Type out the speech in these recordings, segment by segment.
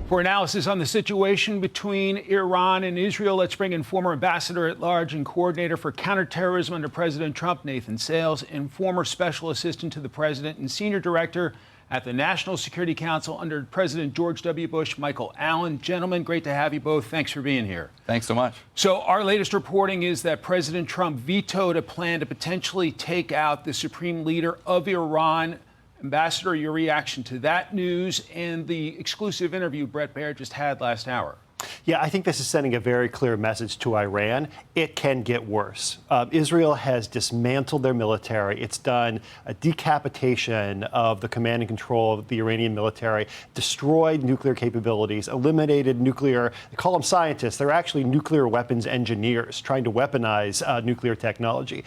For analysis on the situation between Iran and Israel, let's bring in former ambassador at large and coordinator for counterterrorism under President Trump, Nathan Sales, and former special assistant to the president and senior director at the National Security Council under President George W. Bush, Michael Allen. Gentlemen, great to have you both. Thanks for being here. Thanks so much. So our latest reporting is that President Trump vetoed a plan to potentially take out the supreme leader of Iran. Ambassador, your reaction to that news and the exclusive interview Bret Baier just had last hour? Yeah, I think this is sending a very clear message to Iran. It can get worse. Israel has dismantled their military. It's done a decapitation of the command and control of the Iranian military, destroyed nuclear capabilities, eliminated nuclear, they call them scientists. They're actually nuclear weapons engineers trying to weaponize nuclear technology.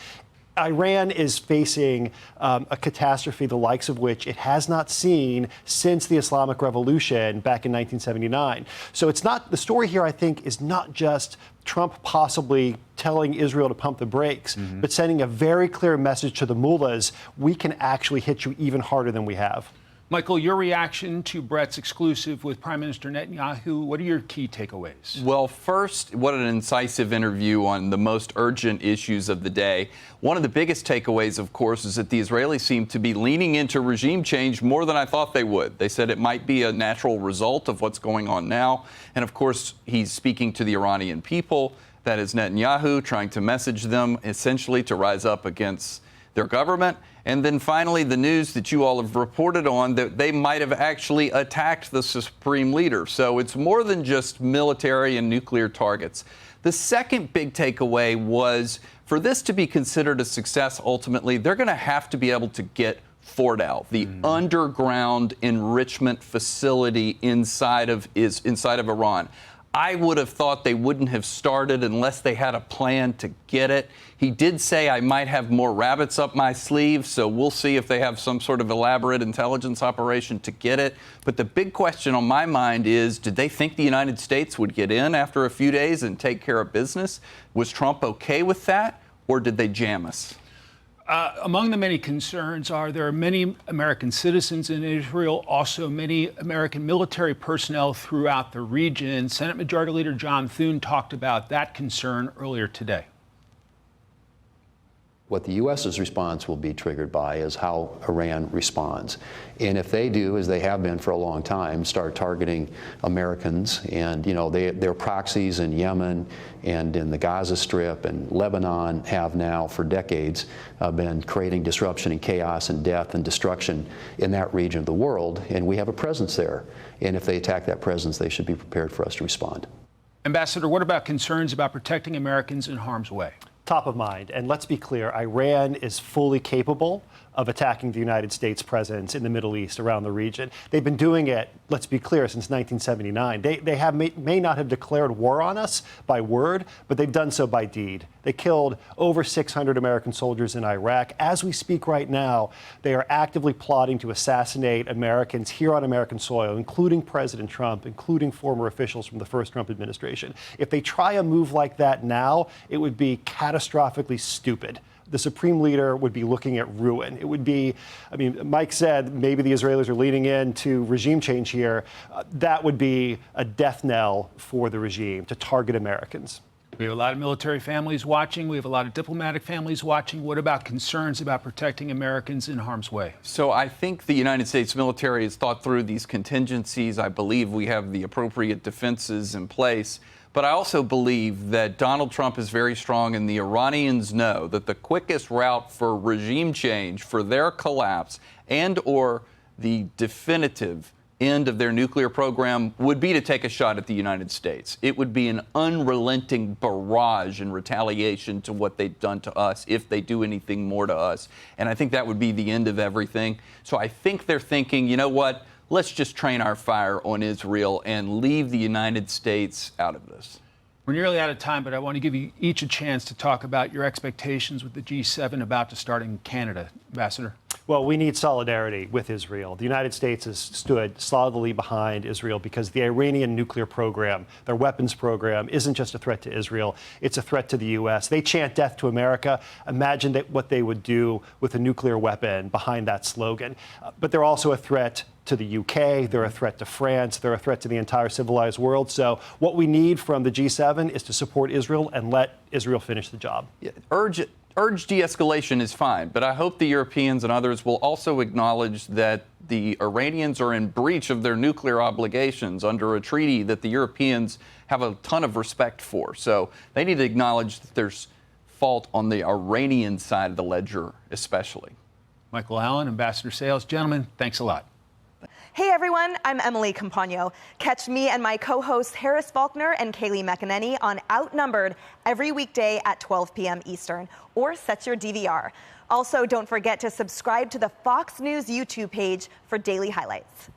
Iran is facing a catastrophe the likes of which it has not seen since the Islamic Revolution back in 1979. So it's not, the story here, I think, is not just Trump possibly telling Israel to pump the brakes, but sending a very clear message to the mullahs, we can actually hit you even harder than we have. Michael, your reaction to Bret's exclusive with Prime Minister Netanyahu, what are your key takeaways? Well, first, what an incisive interview on the most urgent issues of the day. One of the biggest takeaways, of course, is that the Israelis seem to be leaning into regime change more than I thought they would. They said it might be a natural result of what's going on now. And, of course, he's speaking to the Iranian people. That is Netanyahu trying to message them essentially to rise up against their government. And then finally, the news that you all have reported on that they might have actually attacked the supreme leader. So it's more than just military and nuclear targets. The second big takeaway was for this to be considered a success, ultimately, they're going to have to be able to get Fordow, the underground enrichment facility inside of Iran. I would have thought they wouldn't have started unless they had a plan to get it. He did say I might have more rabbits up my sleeve, so we'll see if they have some sort of elaborate intelligence operation to get it. But the big question on my mind is, did they think the United States would get in after a few days and take care of business? Was Trump okay with that, or did they jam us? Among the many concerns are there are many American citizens in Israel, also many American military personnel throughout the region. Senate Majority Leader John Thune talked about that concern earlier today. What the U.S.'s response will be triggered by is how Iran responds. And if they do, as they have been for a long time, start targeting Americans, and their proxies in Yemen and in the Gaza Strip and Lebanon have now for decades been creating disruption and chaos and death and destruction in that region of the world, and we have a presence there. And if they attack that presence, they should be prepared for us to respond. Ambassador, what about concerns about protecting Americans in harm's way? Top of mind. And let's be clear, Iran is fully capable of attacking the United States presence in the Middle East, around the region. They've been doing it, let's be clear, since 1979. They may not have declared war on us by word, but they've done so by deed. They killed over 600 American soldiers in Iraq. As we speak right now, they are actively plotting to assassinate Americans here on American soil, including President Trump, including former officials from the first Trump administration. If they try a move like that now, it would be catastrophically stupid. The supreme leader would be looking at ruin. It would be, Mike said maybe the Israelis are leaning into regime change here. That would be a death knell for the regime to target Americans. We have a lot of military families watching. We have a lot of diplomatic families watching. What about concerns about protecting Americans in harm's way? So I think the United States military has thought through these contingencies. I believe we have the appropriate defenses in place. But I also believe that Donald Trump is very strong, and the Iranians know that the quickest route for regime change, for their collapse, and or the definitive end of their nuclear program would be to take a shot at the United States. It would be an unrelenting barrage in retaliation to what they've done to us if they do anything more to us. And I think that would be the end of everything. So I think they're thinking, you know what? Let's just train our fire on Israel and leave the United States out of this. We're nearly out of time, but I want to give you each a chance to talk about your expectations with the G7 about to start in Canada. Ambassador. Well, we need solidarity with Israel. The United States has stood solidly behind Israel because the Iranian nuclear program, their weapons program, isn't just a threat to Israel. It's a threat to the U.S. They chant death to America. Imagine what they would do with a nuclear weapon behind that slogan. But they're also a threat to the UK, they're a threat to France, they're a threat to the entire civilized world. So what we need from the G7 is to support Israel and let Israel finish the job. Yeah, urge de-escalation is fine, but I hope the Europeans and others will also acknowledge that the Iranians are in breach of their nuclear obligations under a treaty that the Europeans have a ton of respect for. So they need to acknowledge that there's fault on the Iranian side of the ledger, especially. Michael Allen, Ambassador Sales. Gentlemen, thanks a lot. Hey everyone, I'm Emily Campagno. Catch me and my co-hosts Harris Faulkner and Kaylee McEnany on Outnumbered every weekday at 12 p.m. Eastern, or set your DVR. Also, don't forget to subscribe to the Fox News YouTube page for daily highlights.